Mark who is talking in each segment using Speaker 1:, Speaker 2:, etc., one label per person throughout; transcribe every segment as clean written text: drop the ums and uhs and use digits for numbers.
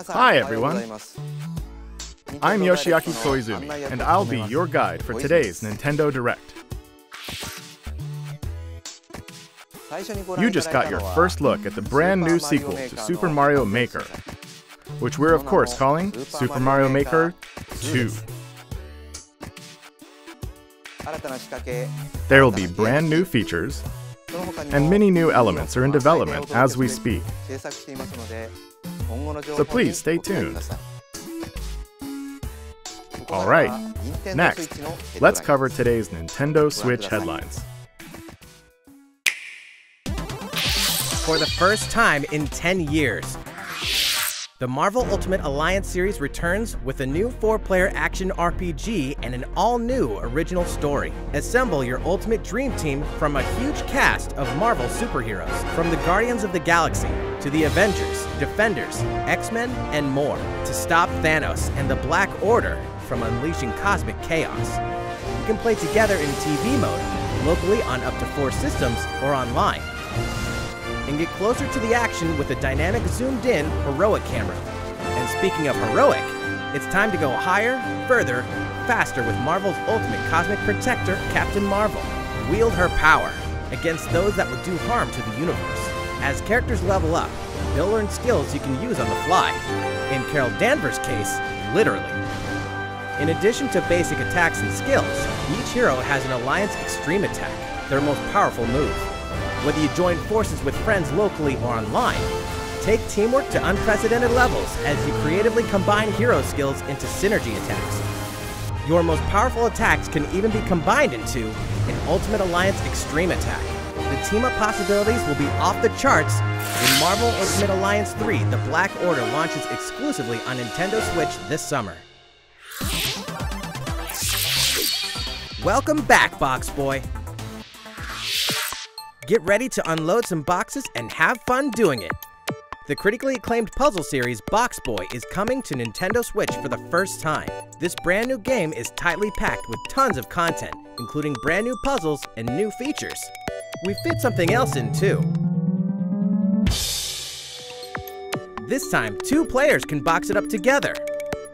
Speaker 1: Hi everyone, I'm Yoshiaki Koizumi, and I'll be your guide for today's Nintendo Direct. You just got your first look at the brand new sequel to Super Mario Maker, which we're of course calling Super Mario Maker 2. There will be brand new features, and many new elements are in development as we speak. So please stay tuned. Alright, next, let's cover today's Nintendo Switch headlines.
Speaker 2: For the first time in 10 years, the Marvel Ultimate Alliance series returns with a new 4-player action RPG and an all-new original story. Assemble your ultimate dream team from a huge cast of Marvel superheroes, from the Guardians of the Galaxy to the Avengers, Defenders, X-Men, and more, to stop Thanos and the Black Order from unleashing cosmic chaos. You can play together in TV mode, locally on up to 4 systems, or online, and get closer to the action with a dynamic zoomed-in heroic camera. And speaking of heroic, it's time to go higher, further, faster with Marvel's ultimate cosmic protector, Captain Marvel. Wield her power against those that would do harm to the universe. As characters level up, they'll learn skills you can use on the fly. In Carol Danvers' case, literally. In addition to basic attacks and skills, each hero has an Alliance Extreme Attack, their most powerful move. Whether you join forces with friends locally or online, take teamwork to unprecedented levels as you creatively combine hero skills into synergy attacks. Your most powerful attacks can even be combined into an Ultimate Alliance Extreme Attack. The team-up possibilities will be off the charts when Marvel Ultimate Alliance 3: The Black Order launches exclusively on Nintendo Switch this summer. Welcome back, Box Boy! Get ready to unload some boxes and have fun doing it. The critically acclaimed puzzle series Box Boy is coming to Nintendo Switch for the first time. This brand new game is tightly packed with tons of content, including brand new puzzles and new features. We fit something else in too. This time, 2 players can box it up together.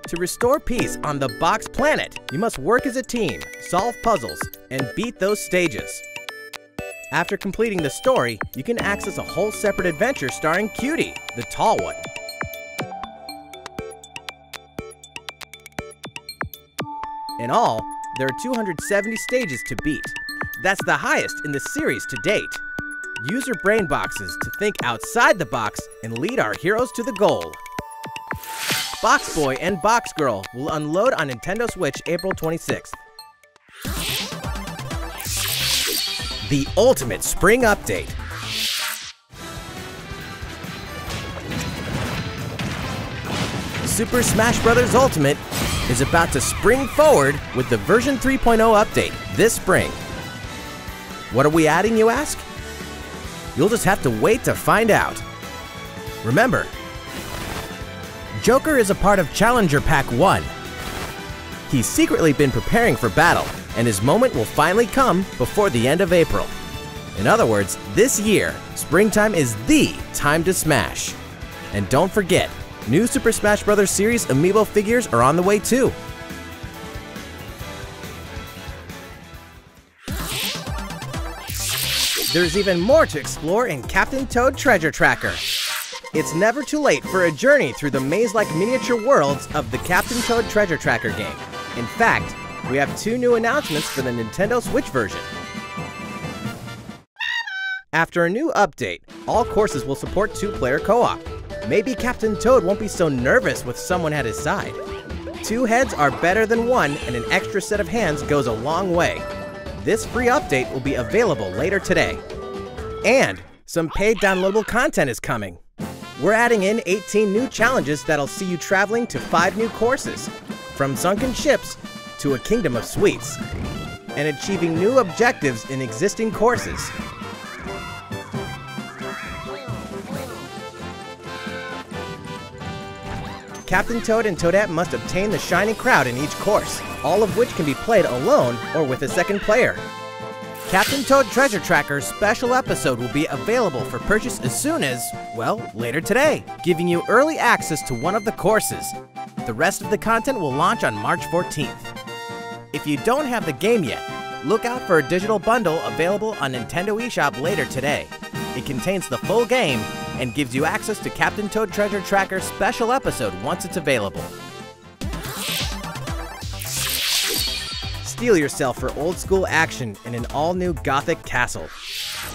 Speaker 2: To restore peace on the Box Planet, you must work as a team, solve puzzles, and beat those stages. After completing the story, you can access a whole separate adventure starring Cutie, the tall one. In all, there are 270 stages to beat. That's the highest in the series to date. Use your brain boxes to think outside the box and lead our heroes to the goal. Box Boy and Box Girl will unload on Nintendo Switch April 26th. The Ultimate Spring Update. Super Smash Bros. Ultimate is about to spring forward with the version 3.0 update this spring. What are we adding, you ask? You'll just have to wait to find out. Remember, Joker is a part of Challenger Pack 1. He's secretly been preparing for battle and his moment will finally come before the end of April. In other words, this year, springtime is the time to smash. And don't forget, new Super Smash Bros. Series amiibo figures are on the way too. There's even more to explore in Captain Toad Treasure Tracker. It's never too late for a journey through the maze-like miniature worlds of the Captain Toad Treasure Tracker game. In fact, we have 2 new announcements for the Nintendo Switch version. After a new update, all courses will support 2-player co-op. Maybe Captain Toad won't be so nervous with someone at his side. 2 heads are better than 1, and an extra set of hands goes a long way. This free update will be available later today. And some paid downloadable content is coming. We're adding in 18 new challenges that'll see you traveling to 5 new courses, from sunken ships to a kingdom of sweets, and achieving new objectives in existing courses. Captain Toad and Toadette must obtain the Shining Crowd in each course, all of which can be played alone or with a second player. Captain Toad Treasure Tracker's special episode will be available for purchase as soon as, well, later today, giving you early access to one of the courses. The rest of the content will launch on March 14th. If you don't have the game yet, look out for a digital bundle available on Nintendo eShop later today. It contains the full game and gives you access to Captain Toad Treasure Tracker's special episode once it's available. Steel yourself for old-school action in an all-new Gothic castle.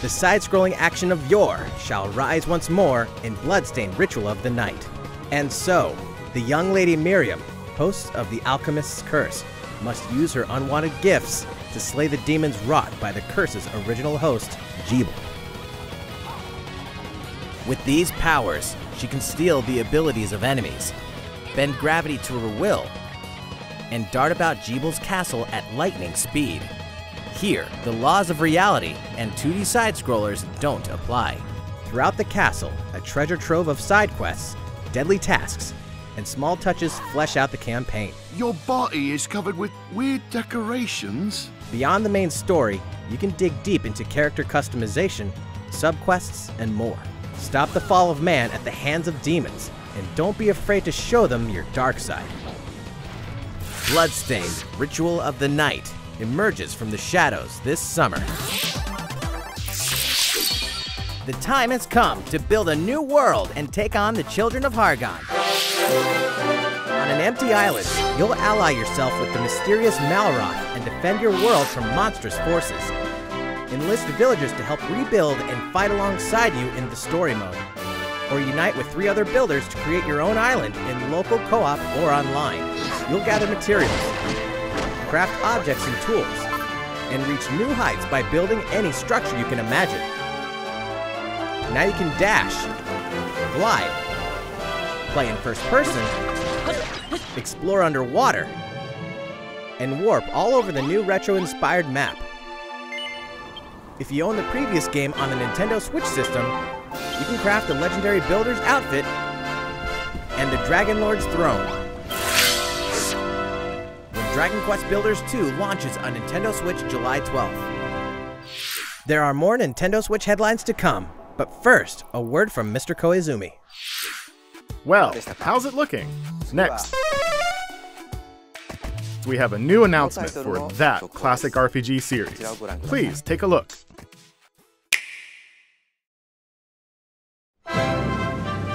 Speaker 2: The side-scrolling action of yore shall rise once more in bloodstained ritual of the night. And so, the young lady Miriam, host of the Alchemist's Curse, must use her unwanted gifts to slay the demons wrought by the curse's original host, Jeeble. With these powers, she can steal the abilities of enemies, bend gravity to her will, and dart about Jeeble's castle at lightning speed. Here, the laws of reality and 2D side-scrollers don't apply. Throughout the castle, a treasure trove of side quests, deadly tasks, and small touches flesh out the campaign.
Speaker 3: Your body is covered with weird decorations.
Speaker 2: Beyond the main story, you can dig deep into character customization, subquests, and more. Stop the fall of man at the hands of demons, and don't be afraid to show them your dark side. Bloodstained Ritual of the Night emerges from the shadows this summer. The time has come to build a new world and take on the children of Hargon. On an empty island, you'll ally yourself with the mysterious Malroth and defend your world from monstrous forces. Enlist villagers to help rebuild and fight alongside you in the story mode. Or unite with 3 other builders to create your own island in local co-op or online. You'll gather materials, craft objects and tools, and reach new heights by building any structure you can imagine. Now you can dash, glide, play in first person, explore underwater, and warp all over the new retro-inspired map. If you own the previous game on the Nintendo Switch system, you can craft the legendary builder's outfit and the Dragon Lord's throne. When Dragon Quest Builders 2 launches on Nintendo Switch July 12th. There are more Nintendo Switch headlines to come, but first, a word from Mr. Koizumi.
Speaker 1: Well, how's it looking? Next, we have a new announcement for that classic RPG series. Please take a look.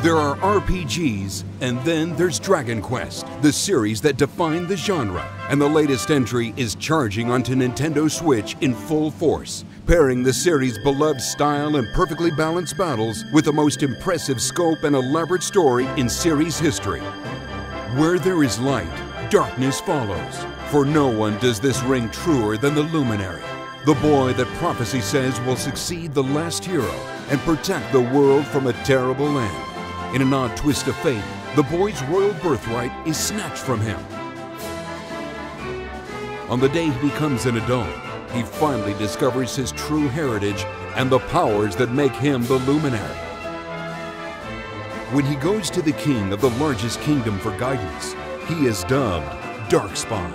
Speaker 4: There are RPGs, and then there's Dragon Quest, the series that defined the genre. And the latest entry is charging onto Nintendo Switch in full force, pairing the series' beloved style and perfectly balanced battles with the most impressive scope and elaborate story in series history. Where there is light, darkness follows. For no one does this ring truer than the Luminary, the boy that prophecy says will succeed the last hero and protect the world from a terrible land. In an odd twist of fate, the boy's royal birthright is snatched from him. On the day he becomes an adult, he finally discovers his true heritage and the powers that make him the Luminary. When he goes to the king of the largest kingdom for guidance, he is dubbed Darkspawn.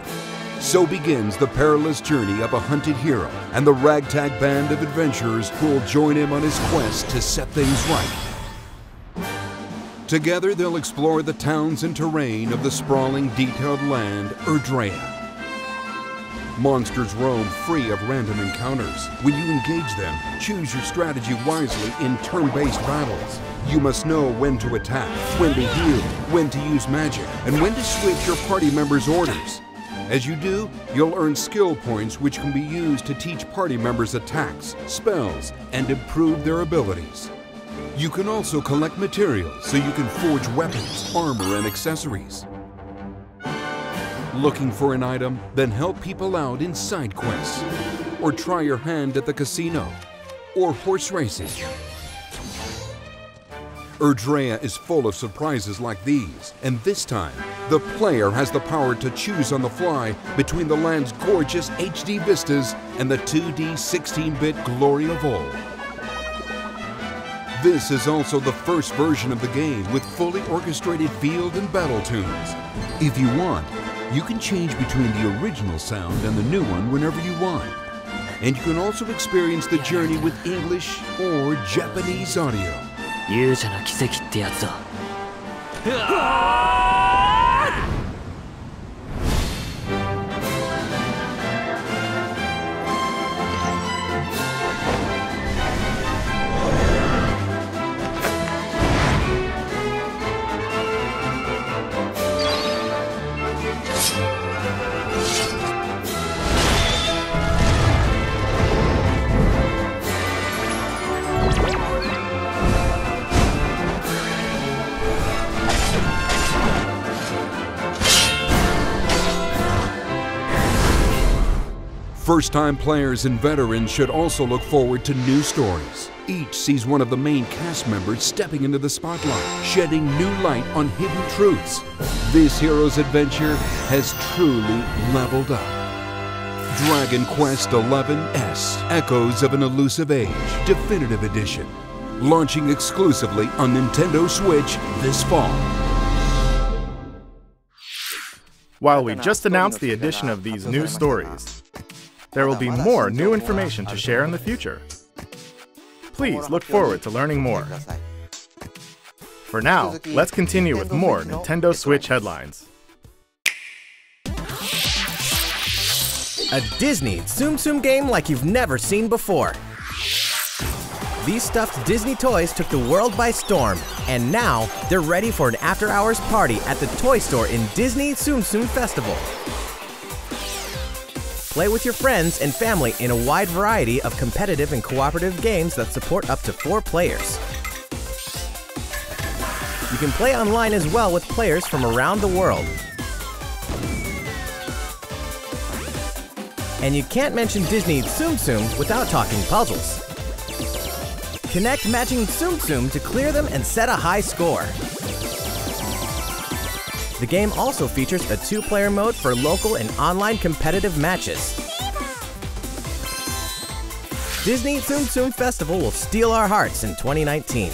Speaker 4: So begins the perilous journey of a hunted hero and the ragtag band of adventurers who will join him on his quest to set things right. Together they'll explore the towns and terrain of the sprawling, detailed land, Erdrea. Monsters roam free of random encounters. When you engage them, choose your strategy wisely in turn-based battles. You must know when to attack, when to heal, when to use magic, and when to switch your party members' orders. As you do, you'll earn skill points which can be used to teach party members attacks, spells, and improve their abilities. You can also collect materials so you can forge weapons, armor, and accessories. Looking for an item? Then help people out in side quests. Or try your hand at the casino. Or horse racing. Erdrea is full of surprises like these, and this time, the player has the power to choose on the fly between the land's gorgeous HD vistas and the 2D 16-bit glory of old. This is also the first version of the game with fully orchestrated field and battle tunes. If you want, you can change between the original sound and the new one whenever you want. And you can also experience the journey with English or Japanese audio.
Speaker 5: 勇者の奇跡ってやつだ。
Speaker 4: First-time players and veterans should also look forward to new stories. Each sees one of the main cast members stepping into the spotlight, shedding new light on hidden truths. This hero's adventure has truly leveled up. Dragon Quest XI-S, Echoes of an Elusive Age, Definitive Edition. Launching exclusively on Nintendo Switch this fall.
Speaker 1: While we just announced the addition of these new stories, there will be more new information to share in the future. Please look forward to learning more. For now, let's continue with more Nintendo Switch headlines.
Speaker 2: A Disney Tsum Tsum game like you've never seen before. These stuffed Disney toys took the world by storm, and now they're ready for an after-hours party at the toy store in Disney Tsum Tsum Festival. Play with your friends and family in a wide variety of competitive and cooperative games that support up to 4 players. You can play online as well with players from around the world. And you can't mention Disney Tsum Tsum without talking puzzles. Connect matching Tsum Tsum to clear them and set a high score. The game also features a 2-player mode for local and online competitive matches. Disney Tsum Tsum Festival will steal our hearts in 2019.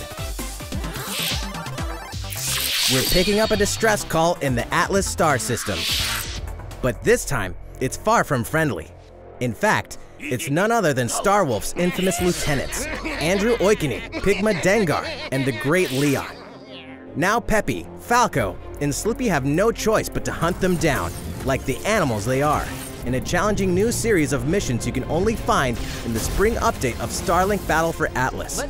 Speaker 2: We're picking up a distress call in the Atlas star system. But this time, it's far from friendly. In fact, it's none other than Starwolf's infamous lieutenants, Andrew Oikini, Pigma Dengar, and the Great Leon. Now Peppy, Falco, and Slippy have no choice but to hunt them down, like the animals they are, in a challenging new series of missions you can only find in the spring update of Starlink Battle for Atlas.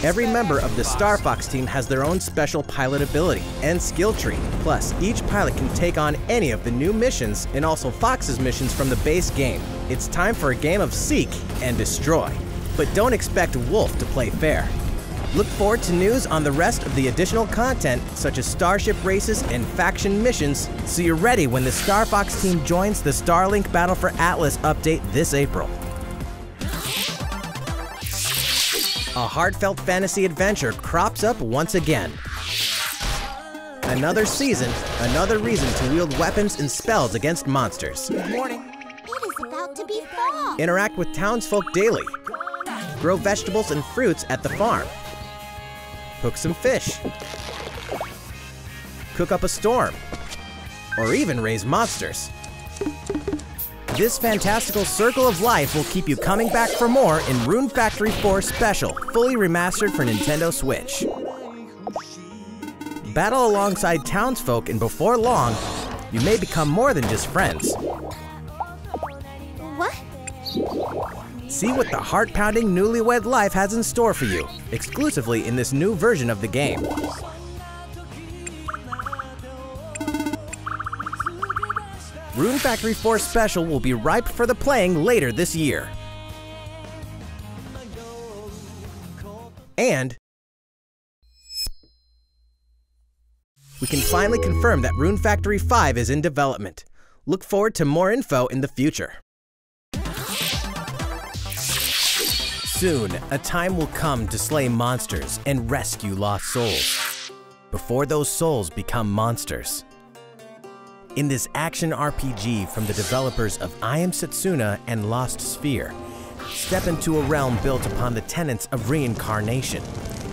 Speaker 2: Every member of the Star Fox team has their own special pilot ability and skill tree. Plus, each pilot can take on any of the new missions and also Fox's missions from the base game. It's time for a game of seek and destroy. But don't expect Wolf to play fair. Look forward to news on the rest of the additional content, such as starship races and faction missions, so you're ready when the Star Fox team joins the Starlink Battle for Atlas update this April. A heartfelt fantasy adventure crops up once again. Another season, another reason to wield weapons and spells against monsters.
Speaker 6: Good morning. It is about to be fall.
Speaker 2: Interact with townsfolk daily. Grow vegetables and fruits at the farm. Cook some fish. Cook up a storm. Or even raise monsters. This fantastical circle of life will keep you coming back for more in Rune Factory 4 Special, fully remastered for Nintendo Switch. Battle alongside townsfolk, and before long, you may become more than just friends.
Speaker 6: What?
Speaker 2: See what the heart-pounding newlywed life has in store for you, exclusively in this new version of the game. Rune Factory 4 Special will be ripe for the playing later this year. And we can finally confirm that Rune Factory 5 is in development. Look forward to more info in the future. Soon, a time will come to slay monsters and rescue lost souls, before those souls become monsters. In this action RPG from the developers of I Am Setsuna and Lost Sphere, step into a realm built upon the tenets of reincarnation.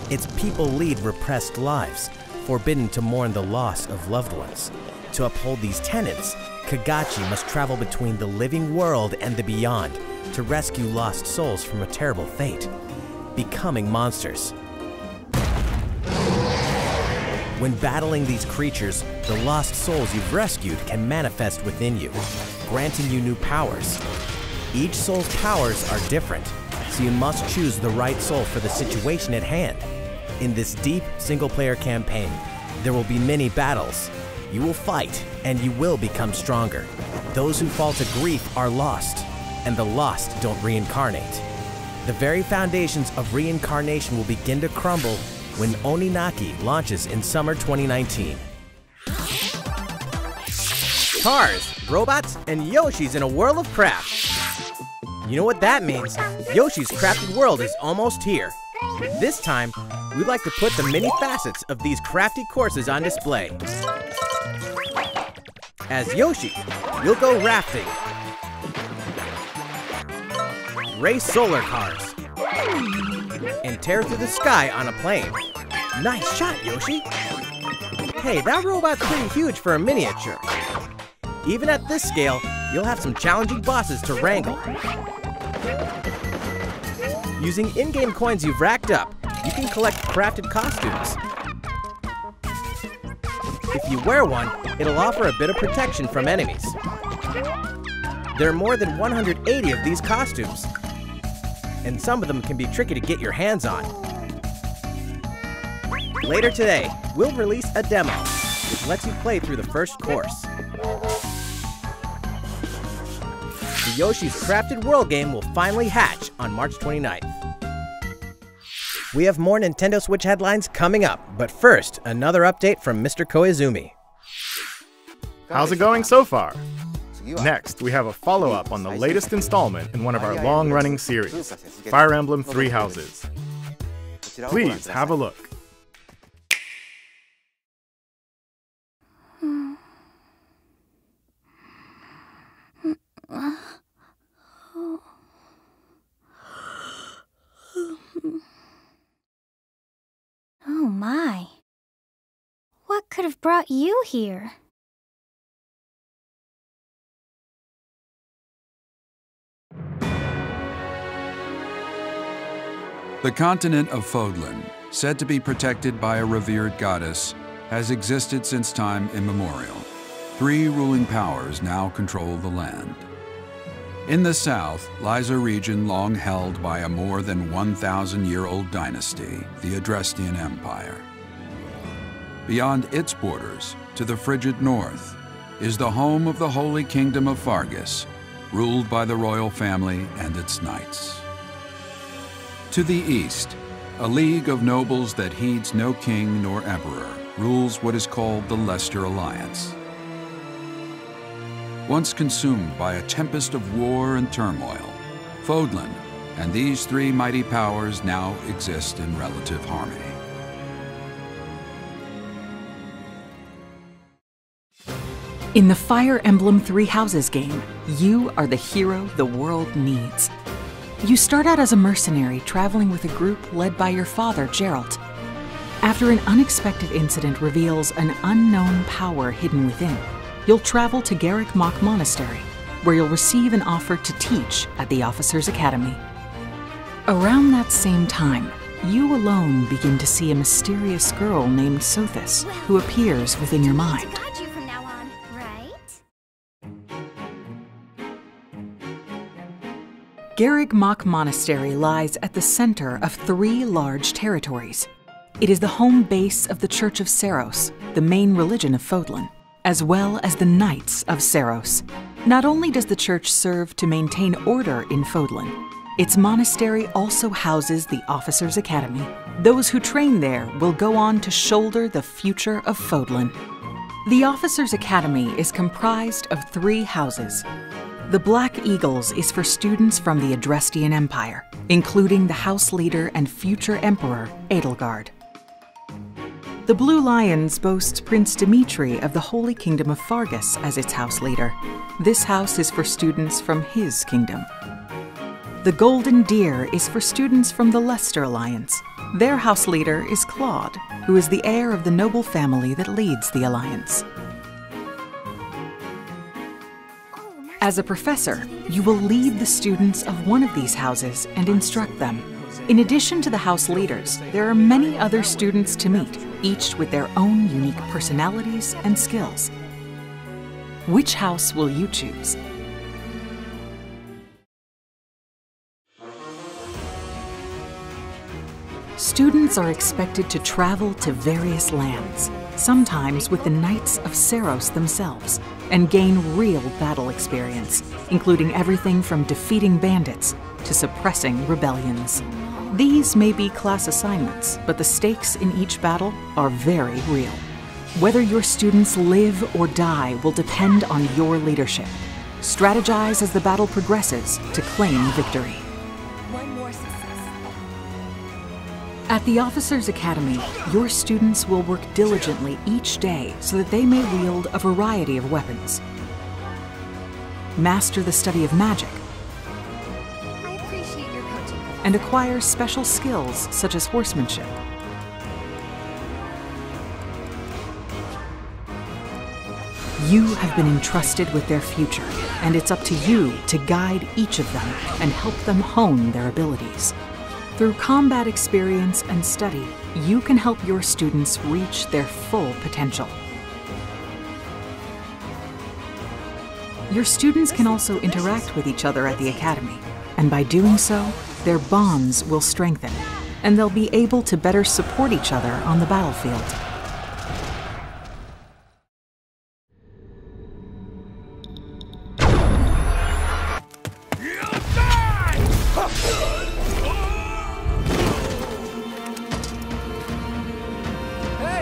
Speaker 2: Its people lead repressed lives, forbidden to mourn the loss of loved ones. To uphold these tenets, Kagachi must travel between the living world and the beyond to rescue lost souls from a terrible fate, becoming monsters. When battling these creatures, the lost souls you've rescued can manifest within you, granting you new powers. Each soul's powers are different, so you must choose the right soul for the situation at hand. In this deep single-player campaign, there will be many battles. You will fight, and you will become stronger. Those who fall to grief are lost, and the lost don't reincarnate. The very foundations of reincarnation will begin to crumble when Oninaki launches in summer 2019. Cars, robots, and Yoshis in a world of craft. You know what that means? Yoshi's Crafted World is almost here. This time, we'd like to put the many facets of these crafty courses on display. As Yoshi, you'll go rafting, race solar cars, and tear through the sky on a plane. Nice shot, Yoshi! Hey, that robot's pretty huge for a miniature. Even at this scale, you'll have some challenging bosses to wrangle. Using in-game coins you've racked up, you can collect crafted costumes. If you wear one, it'll offer a bit of protection from enemies. There are more than 180 of these costumes, and some of them can be tricky to get your hands on. Later today, we'll release a demo, which lets you play through the first course. The Yoshi's Crafted World game will finally hatch on March 29th. We have more Nintendo Switch headlines coming up, but first, another update from Mr. Koizumi.
Speaker 1: How's it going so far? Next, we have a follow-up on the latest installment in one of our long-running series, Fire Emblem Three Houses. Please have a look.
Speaker 6: Oh my. What could have brought you here?
Speaker 4: The continent of Fodlan, said to be protected by a revered goddess, has existed since time immemorial. 3 ruling powers now control the land. In the south lies a region long held by a more than 1,000-year-old dynasty, the Adrestian Empire. Beyond its borders, to the frigid north, is the home of the Holy Kingdom of Fargus, ruled by the royal family and its knights. To the east, a league of nobles that heeds no king nor emperor rules what is called the Leicester Alliance. Once consumed by a tempest of war and turmoil, Fodlan and these 3 mighty powers now exist in relative harmony.
Speaker 7: In the Fire Emblem Three Houses game, you are the hero the world needs. You start out as a mercenary traveling with a group led by your father, Geralt. After an unexpected incident reveals an unknown power hidden within, you'll travel to Garrick Mach Monastery, where you'll receive an offer to teach at the Officers Academy. Around that same time, you alone begin to see a mysterious girl named Sothis, who appears within your mind.
Speaker 6: Got you from now on, right?
Speaker 7: Garreg Mach Monastery lies at the center of 3 large territories. It is the home base of the Church of Saros, the main religion of Fodlan, as well as the Knights of Saros. Not only does the church serve to maintain order in Fodlan, its monastery also houses the Officers Academy. Those who train there will go on to shoulder the future of Fodlan. The Officers Academy is comprised of 3 houses. The Black Eagles is for students from the Adrestian Empire, including the house leader and future emperor, Edelgard. The Blue Lions boasts Prince Dimitri of the Holy Kingdom of Fargus as its house leader. This house is for students from his kingdom. The Golden Deer is for students from the Leicester Alliance. Their house leader is Claude, who is the heir of the noble family that leads the Alliance. As a professor, you will lead the students of one of these houses and instruct them. In addition to the house leaders, there are many other students to meet, each with their own unique personalities and skills. Which house will you choose? Students are expected to travel to various lands, sometimes with the Knights of Saros themselves, and gain real battle experience, including everything from defeating bandits to suppressing rebellions. These may be class assignments, but the stakes in each battle are very real. Whether your students live or die will depend on your leadership. Strategize as the battle progresses to claim victory. At the Officers Academy, your students will work diligently each day so that they may wield a variety of weapons. Master the study of magic.
Speaker 6: I appreciate your coaching.
Speaker 7: And acquire special skills such as horsemanship. You have been entrusted with their future, and it's up to you to guide each of them and help them hone their abilities. Through combat experience and study, you can help your students reach their full potential. Your students can also interact with each other at the Academy, and by doing so, their bonds will strengthen, and they'll be able to better support each other on the battlefield.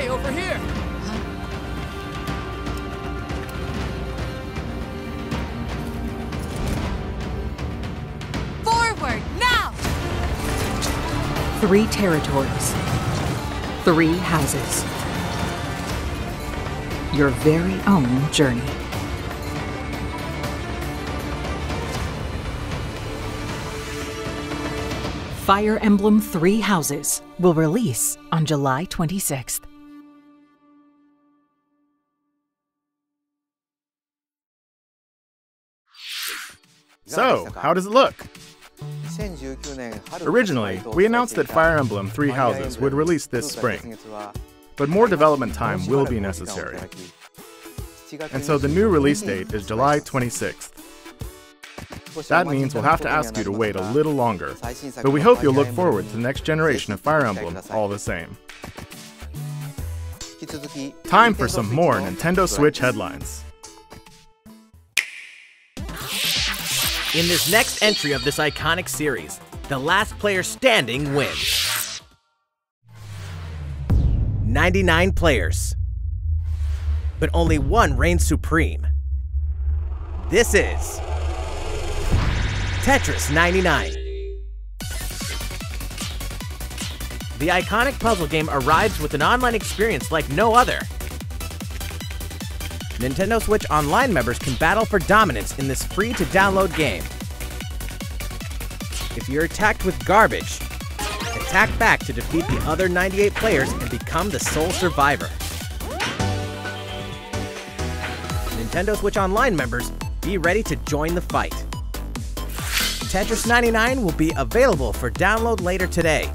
Speaker 2: Over here!
Speaker 8: Forward, now!
Speaker 7: 3 territories. 3 houses. Your very own journey. Fire Emblem 3 Houses will release on July 26th.
Speaker 1: So, how does it look? Originally, we announced that Fire Emblem 3 Houses would release this spring, but more development time will be necessary. And so the new release date is July 26th. That means we'll have to ask you to wait a little longer, but we hope you'll look forward to the next generation of Fire Emblem all the same. Time for some more Nintendo Switch headlines.
Speaker 2: In this next entry of this iconic series, the last player standing wins. 99 players, but only one reigns supreme. This is Tetris 99. The iconic puzzle game arrives with an online experience like no other. Nintendo Switch Online members can battle for dominance in this free-to-download game. If you're attacked with garbage, attack back to defeat the other 98 players and become the sole survivor. Nintendo Switch Online members Be ready to join the fight. Tetris 99 will be available for download later today.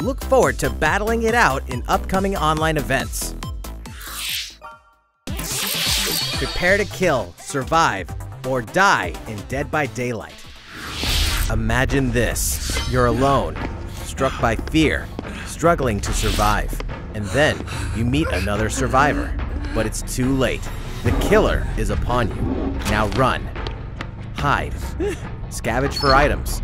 Speaker 2: Look forward to battling it out in upcoming online events. Prepare to kill, survive, or die in Dead by Daylight. Imagine this. You're alone, struck by fear, struggling to survive. And then you meet another survivor. But it's too late. The killer is upon you. Now run. Hide. Scavenge for items.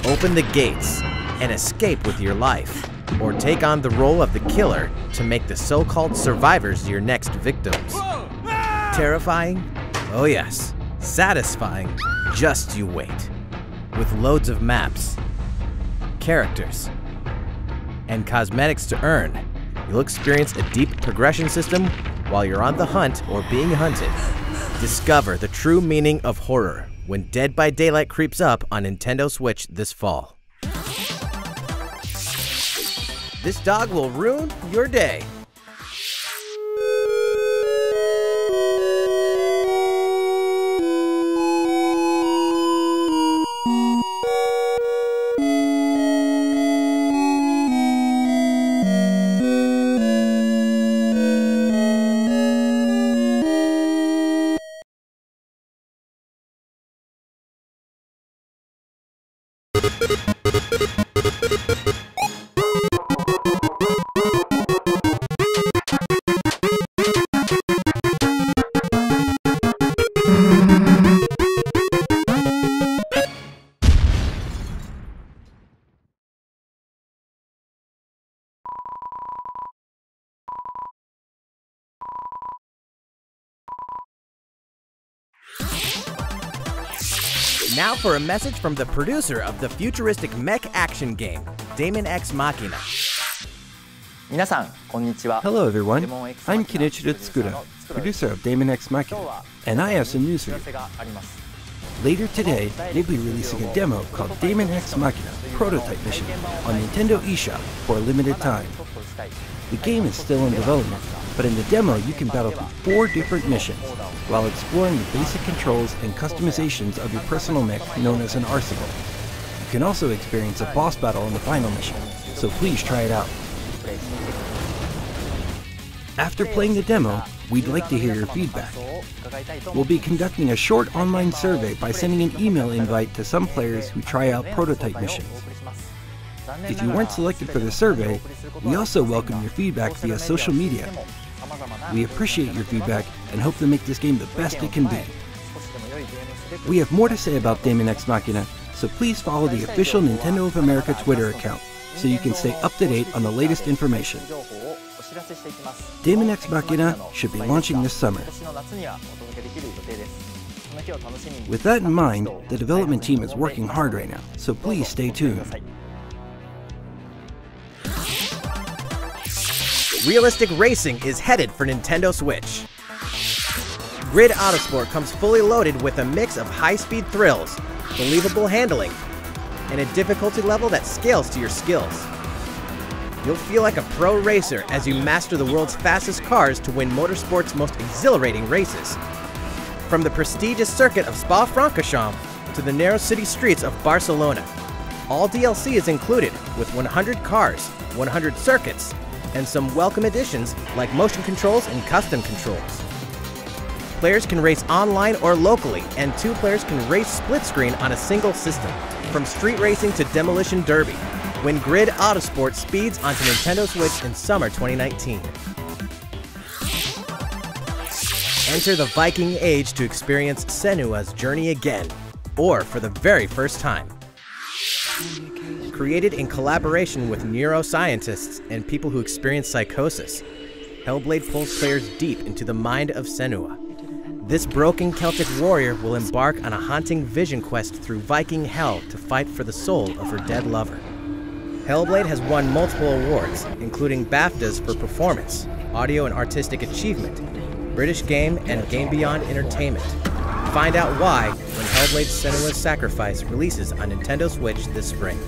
Speaker 2: Open the gates and escape with your life. Or take on the role of the killer to make the so-called survivors your next victims. Terrifying? Oh yes. Satisfying? Just you wait. With loads of maps, characters, and cosmetics to earn, you'll experience a deep progression system while you're on the hunt or being hunted. Discover the true meaning of horror when Dead by Daylight creeps up on Nintendo Switch this fall. This dog will ruin your day. Now for a message from the producer of the futuristic mech action game, Daemon X Machina.
Speaker 8: Hello everyone, I'm Kenichiro Tsukura, producer of Daemon X Machina, and I have some news for you. Later today, they'll be releasing a demo called Daemon X Machina Prototype Mission on Nintendo eShop for a limited time. The game is still in development, but in the demo you can battle through 4 different missions while exploring the basic controls and customizations of your personal mech known as an arsenal. You can also experience a boss battle in the final mission, so please try it out. After playing the demo, we'd like to hear your feedback. We'll be conducting a short online survey by sending an email invite to some players who try out prototype missions. If you weren't selected for the survey, we also welcome your feedback via social media. We appreciate your feedback and hope to make this game the best it can be. We have more to say about Daemon X Machina, so please follow the official Nintendo of America Twitter account so you can stay up to date on the latest information. Daemon X Machina should be launching this summer. With that in mind, the development team is working hard right now, so please stay tuned.
Speaker 2: Realistic racing is headed for Nintendo Switch. Grid Autosport comes fully loaded with a mix of high-speed thrills, believable handling, and a difficulty level that scales to your skills. You'll feel like a pro racer as you master the world's fastest cars to win motorsport's most exhilarating races. From the prestigious circuit of Spa-Francorchamps to the narrow city streets of Barcelona, all DLC is included with 100 cars, 100 circuits, and some welcome additions like motion controls and custom controls. Players can race online or locally, and 2 players can race split screen on a single system. From street racing to demolition derby, when Grid Autosport speeds onto Nintendo Switch in summer 2019. Enter the Viking Age to experience Senua's journey again, or for the very first time. Created in collaboration with neuroscientists and people who experience psychosis, Hellblade pulls players deep into the mind of Senua. This broken Celtic warrior will embark on a haunting vision quest through Viking hell to fight for the soul of her dead lover. Hellblade has won multiple awards, including BAFTAs for performance, audio and artistic achievement, British Game, and Game Beyond Entertainment. Find out why when Hellblade Senua's Sacrifice releases on Nintendo Switch this spring.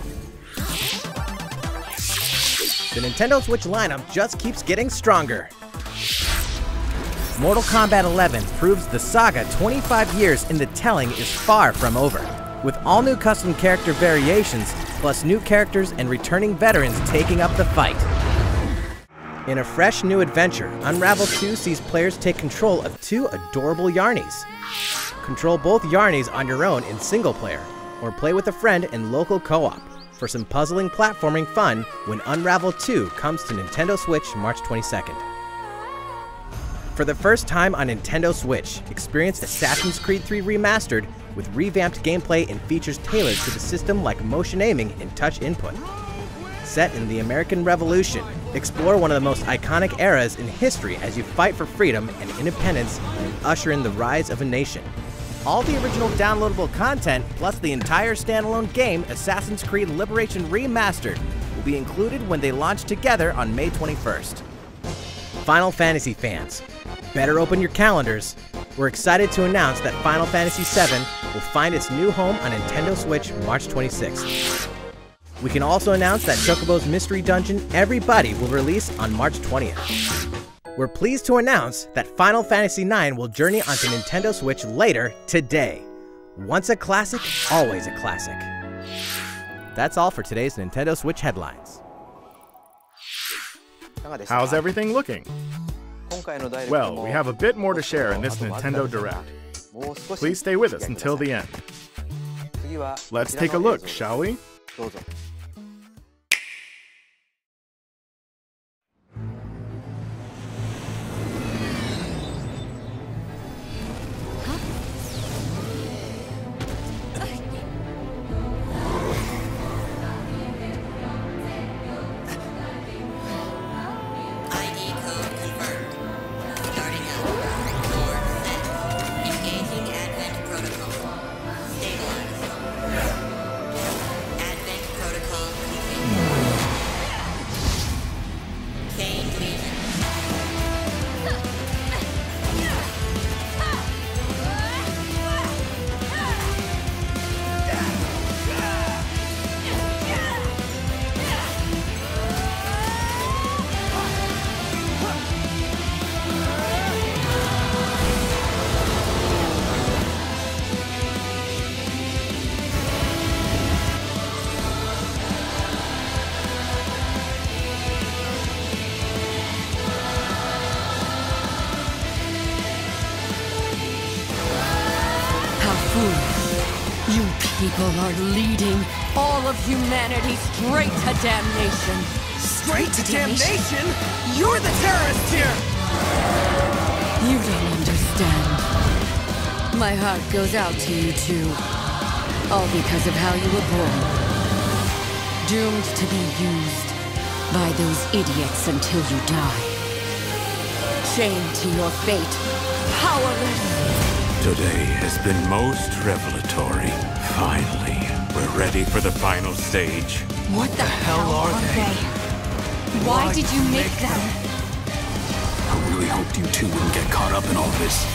Speaker 2: The Nintendo Switch lineup just keeps getting stronger. Mortal Kombat 11 proves the saga 25 years in the telling is far from over, with all new custom character variations, plus new characters and returning veterans taking up the fight. In a fresh new adventure, Unravel 2 sees players take control of 2 adorable Yarnies. Control both Yarnies on your own in single player, or play with a friend in local co-op for some puzzling platforming fun when Unravel 2 comes to Nintendo Switch March 22nd. For the first time on Nintendo Switch, experience Assassin's Creed 3 Remastered with revamped gameplay and features tailored to the system like motion aiming and touch input. Set in the American Revolution, explore one of the most iconic eras in history as you fight for freedom and independence and usher in the rise of a nation. All the original downloadable content, plus the entire standalone game, Assassin's Creed Liberation Remastered, will be included when they launch together on May 21st. Final Fantasy fans, better open your calendars. We're excited to announce that Final Fantasy VII will find its new home on Nintendo Switch March 26th. We can also announce that Chocobo's Mystery Dungeon Everybody will release on March 20th. We're pleased to announce that Final Fantasy IX will journey onto Nintendo Switch later today. Once a classic, always a classic. That's all for today's Nintendo Switch headlines.
Speaker 1: How's everything looking? Well, we have a bit more to share in this Nintendo Direct. Please stay with us until the end. Let's take a look, shall we?
Speaker 9: You people are leading all of humanity straight to damnation.
Speaker 10: Straight to damnation? You're the terrorist here!
Speaker 9: You don't understand. My heart goes out to you too. All because of how you were born. Doomed to be used by those idiots until you die. Chained to your fate. Powerless.
Speaker 11: Today has been most revelatory. Finally, we're ready for the final stage.
Speaker 9: What the hell are they? Why did you make them?
Speaker 11: I really hoped you two wouldn't get caught up in all this.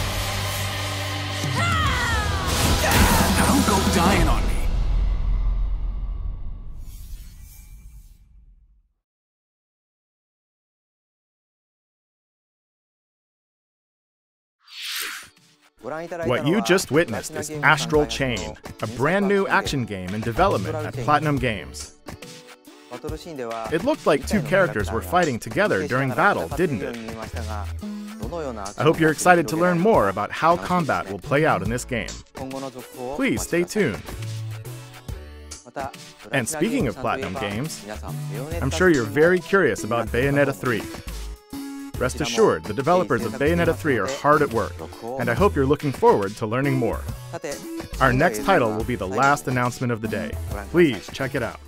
Speaker 11: Now don't go dying on me.
Speaker 1: What you just witnessed is Astral Chain, a brand new action game in development at Platinum Games. It looked like 2 characters were fighting together during battle, didn't it? I hope you're excited to learn more about how combat will play out in this game. Please stay tuned. And speaking of Platinum Games, I'm sure you're very curious about Bayonetta 3. Rest assured, the developers of Bayonetta 3 are hard at work, and I hope you're looking forward to learning more. Our next title will be the last announcement of the day. Please check it out.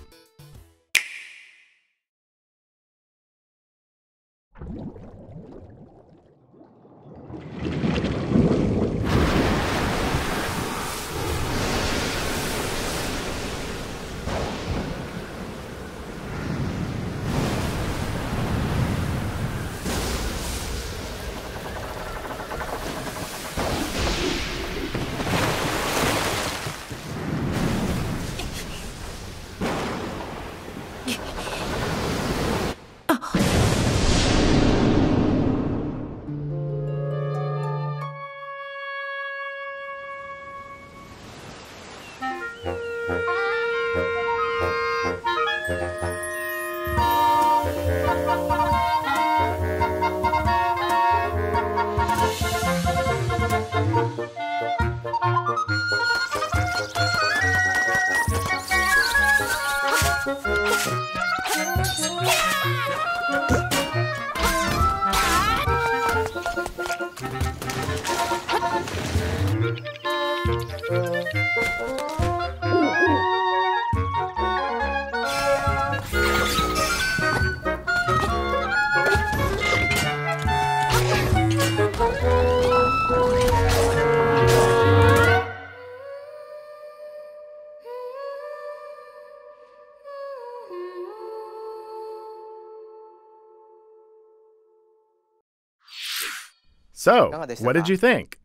Speaker 1: So, what did you think?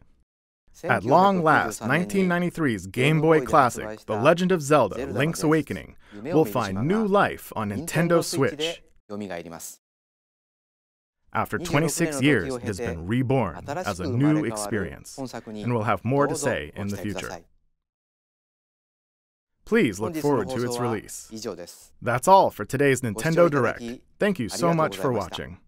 Speaker 1: At long last, 1993's Game Boy classic, The Legend of Zelda: Link's Awakening, will find new life on Nintendo Switch. After 26 years, it has been reborn as a new experience, and we'll have more to say in the future. Please look forward to its release. That's all for today's Nintendo Direct. Thank you so much for watching.